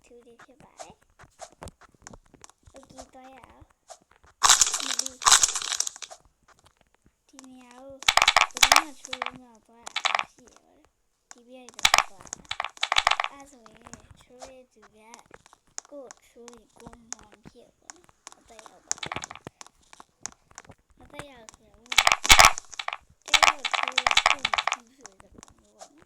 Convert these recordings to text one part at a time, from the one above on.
2တွေဖြစ်ပါတယ်โอเคတော့ရအောင်ဒီနေရာကိုဘယ်မှာချိုးမှာတော့ရှိရပါတယ်ဒီပြည့်တော့ပေါ့အဲ့ဆိုရင်ချိုးရသူကကိုချိုးရင်ကိုမောင်ဖြစ်ပါနော်အသက်ရောက်ပါတယ်အသက်ရောက်ဆိုတော့အဲ့တော့ချိုးရကိုမဖြစ်ဆိုတဲ့ပုံမျိုးပေါ့နော်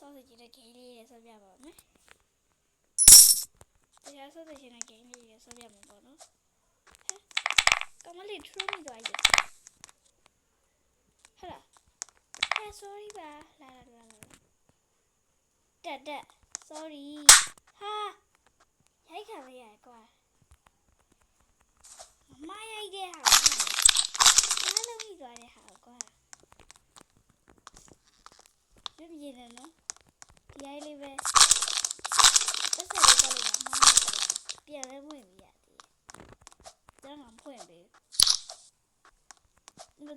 ဆော့စစ်ကြီးတဲ့ဂိမ်းလေးတွေဆော့ပြပါမယ်။တရားဆော့စစ်ကြီးတဲ့ဂိမ်းလေးတွေဆော့ပြမှာပေါ့နော်။ဟဲ့ကမလေးထရူမီသွားရည်။ဟဲ့လား။ဟဲ့ sorry ပါလာ။တက် sorry ။ဟာရိုက်ခါမရကွာ။မရိုက်တဲ့ဟာ။ဘာလို့မိသွားတဲ့ဟာကွာ။ပြည့်နေနော်။ဒီအိုင်လေးပဲတက်ဆက်လေးတော့လည်းမမှန်ဘူးပြန်လဲဖွင့်ပြရတယ်။ကျွန်တော်ဖွင့်ပေး။ဒီကတော့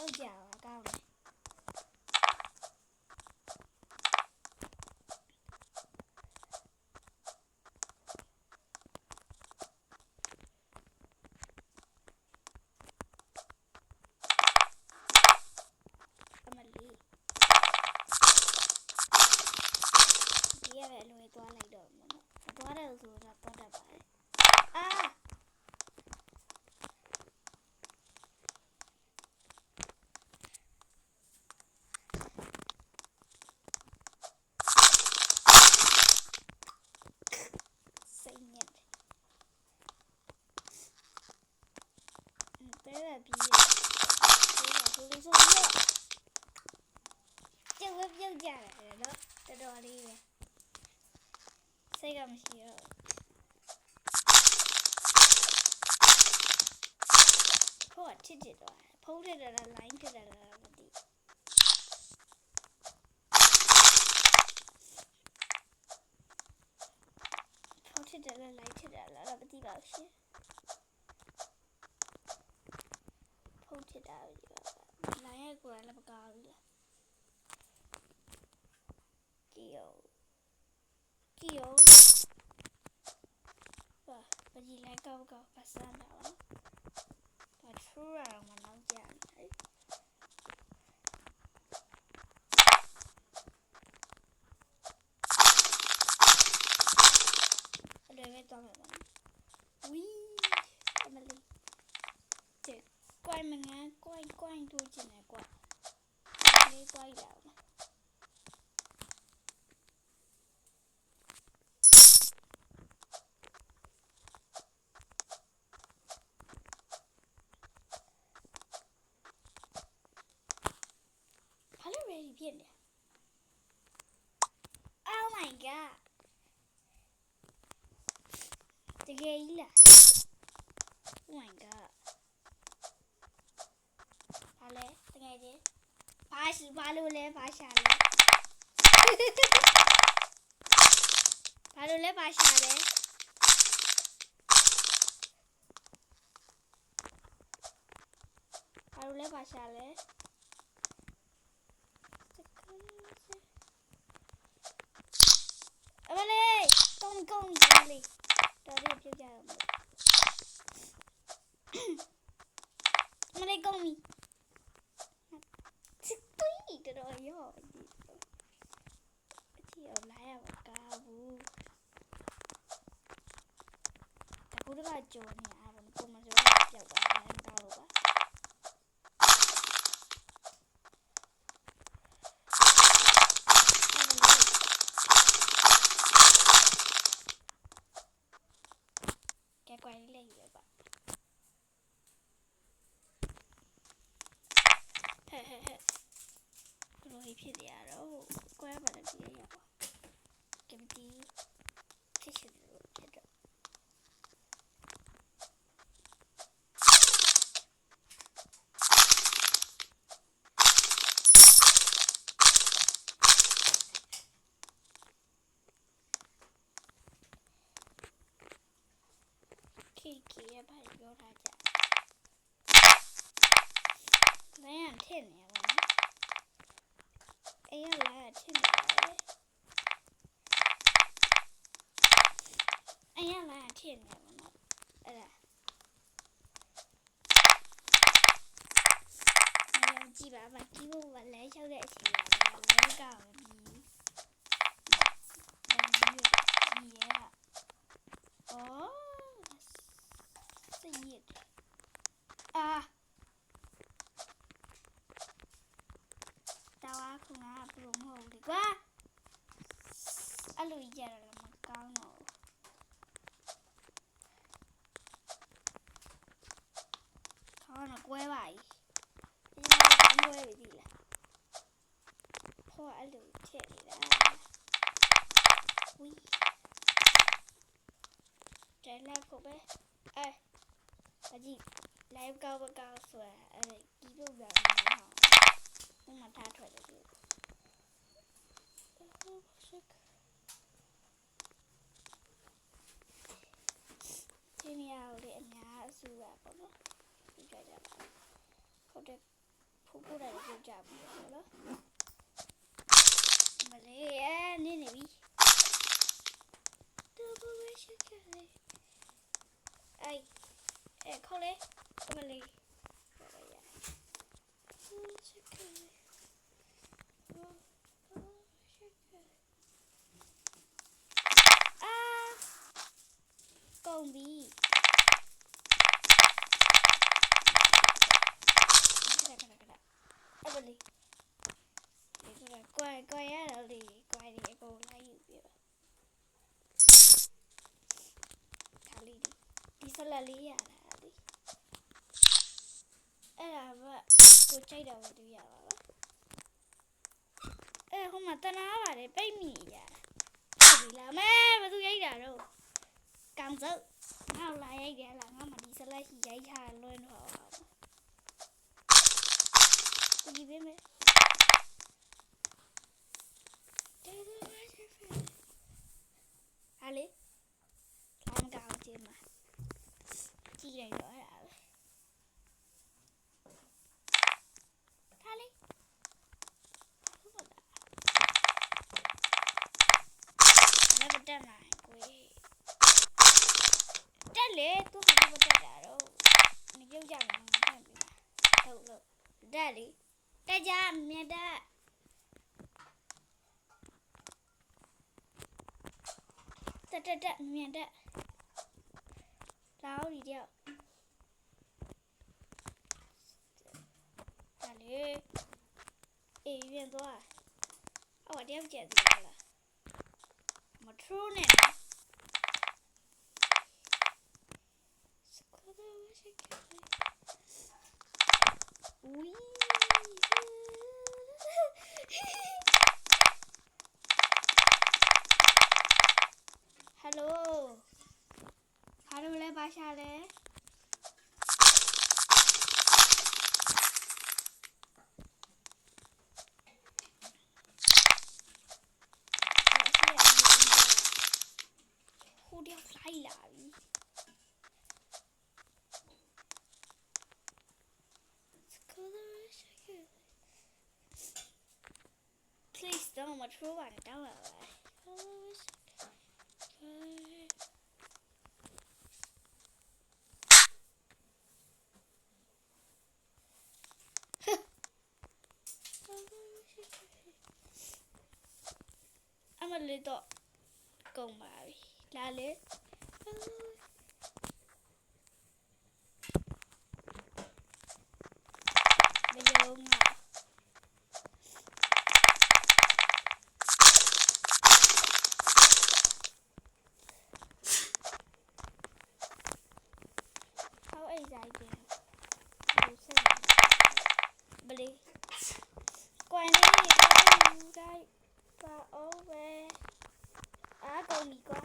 အကြောက်ကောင်းတယ်။အမလီရပဲအလွယ်သွားလိုက်တော့မယ်နော်။သွားတယ်ဆိုတော့သွားတတ်ပါတယ်။အာစိတ်ညစ်တယ်။တဲရပြီးတော့ဆိုတော့ကျုပ်ပဲပြုတ်ကြတယ်နော်တော်တော်လေးပဲစိတ်ကမရှိတော့ဖောက်ထစ်တယ်တော့ဖုံးတယ်တော့ line ဖြစ်တယ်တော့မသိဖုံးထစ်တယ် line ဖြစ်တယ်လားတော့မသိပါဘူးရှင်ဖုံးထစ်တာပဲ line ရဲ့ကိုယ်လည်းမကောင်းဘူးလားကီယိုဘာကြီးလိုက်ကောက်ပတ်စမ်းတာပါဒါထူရအောင်မနောက်ကြတယ်အဲ့ဒါပဲတော့မယ်ဝီးအမလေးတဲ့ကွိုင်းမငန်းကွိုင်းတို့ချင်တယ်ကွာလေးကွိုင်းလာဖြစ်နေ Oh my god တကယ်ကြီးလား Oh my god ဘာလဲတကယ်ကြီးဘာလို့လဲဘာရှာလဲဘာလို့လဲဘာရှာလဲဘာလို့လဲဘာရှာလဲအမလေးကောင်းလေးတော်ရပြကြရမယ်အမလေးကောင်းပြီစစ်သွေးတော်ရောအတီအလာရပါကားဘူးတကူကကြော်နေအားလုံးကိုမစိုးပြောက်သွားတယ်တော့ပါကွာလေးလေးရပါဟဲ့ဘလို့ဖြစ်ရတော့ကွဲပါတယ်ပြရပါကင်တီဖြစ်ရှိလို့ဖြစ်တော့ ရဲ့ဘာပြောထားကြလဲရထင်နေပါဘူးအေးလာထင်နေတယ်အေးလာထင်နေပါတော့အဲ့ဒါကြည့်ပါမကြည့်ဖို့လဲလျှောက်တဲ့အချိန်မှာလဲကောင်းပြီ哦，这一啊，大娃可能不容好的瓜，路一家人么刚哦，看那乖吧，你看乖不地了，破路贴的，喂。再来口呗，哎，阿姐，来高不高说，记录表很好，我们他出来的。今年我的伢是吧？不咯，就这样吧。或者瀑布来就这样不咯。没嘞，哎，你那边。都不会去看嘞。哎，靠嘞，怎么嘞？啊，公币。看，嘞，这个乖呀，老嘞，乖的，给我来一遍。ဒီဆက်လက်လေးရတာလေအဲ့ဒါကကိုကြိုက်တာပဲတွေ့ရပါပါအဲ့ဟိုမှာတနာပါတယ်ပိတ်မိရဟုတ်ပြီလားမဲဘယ်သူရိုက်တာတော့ကောင်စုပ်ငါ့လာရိုက်တယ်လားငါမှဒီဆက်လက်ရှိရိုက်ထားလွန်းတော့ကိုကြီးပဲမဲဟာလေလောင်းကောင်ချင်းမှာကြည့်လိုက်တော့အဲ့ဒါပဲထားလေဟုတ်ပါလားလည်းမတက်နိုင်ကိုတက်လေသူကမတက်တာတော့မကြုတ်ကြဘူးမတက်ဘူးဟုတ်လို့တက်လေတက်ကြမြတ်တက်တက်မြတ်တက်လာဦးဒီတယောက်ဒါလေအေးပြန်သွားအော်တယောက်ကျက်သေးလားမထရိုးနဲ့ဦးHello လဲဘာရှာလဲဟိုတယောက်လိုက်လာပြီ Please don't မထရိုးပါနဲ့တောင်းပါပါအမလေးတော့ကုန်ပါပြီလာလေမယုံငါဘလေးကွန်လေးယူလိုက်ပါအောင်ပဲအားကုန်ပြီကွာ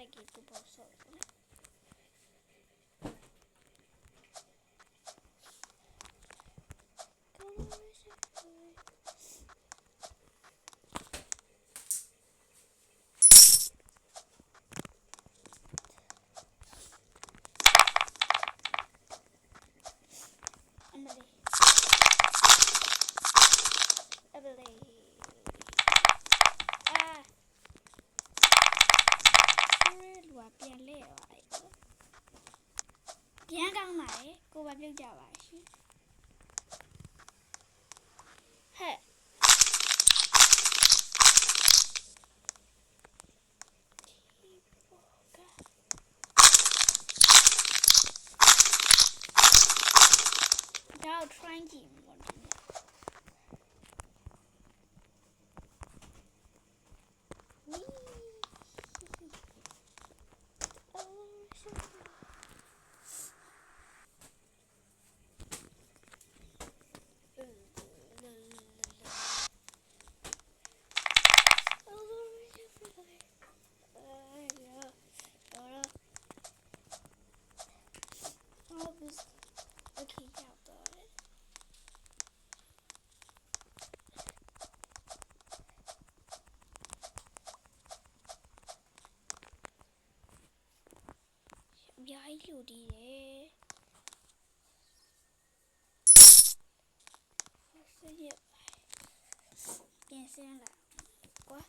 က်ကြီးတူပေါ်ဆော့တယ်နော်ပြန်ကောင်းပါလေကိုပါပြုတ်ကြပါရှင်ဟဲ့တော့ try ကြည့်မလို့အများကြီးလူဒီတယ်ပြန်စင်းလာကွာ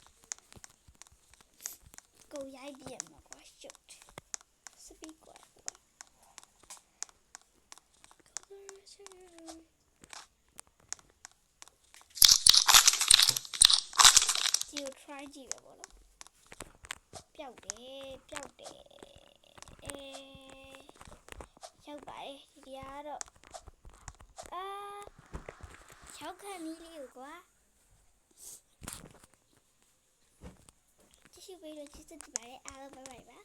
ကိုရိုက်ပြမှာကွာရှုပ်စပီကွာဒီ try ကြည့်ပဲပေါ့နော်ပျောက်တယ်ရောက်ပါတယ်ဒီကတော့6ခန်းမီးလေးကိုကွာကြည့်ရှုပေးလို့ကျေးဇူးတင်ပါတယ်အားလုံးဘိုင်ဘိုင်ပါ